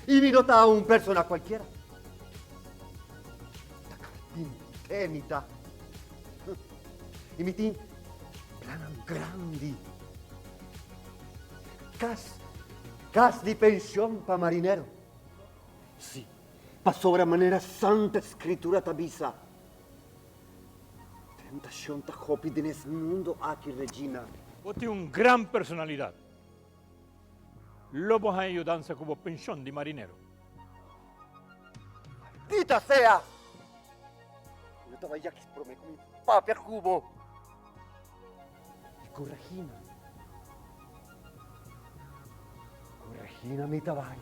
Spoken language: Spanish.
Y mi nota a un persona cualquiera. La carpintenita. Y mi tin plan grandi. Cas di pensión pa marinero. Sí, pa sobremanera santa escritura tabisa. Tentación ta hopi de nes mundo aquí, Regina. Vos tienes una gran personalidad. Lobos a ellos danza como pensión de marinero. ¡Maldita sea! Yo estaba ya que por mi papia cubo. Y con Regina mi tabay.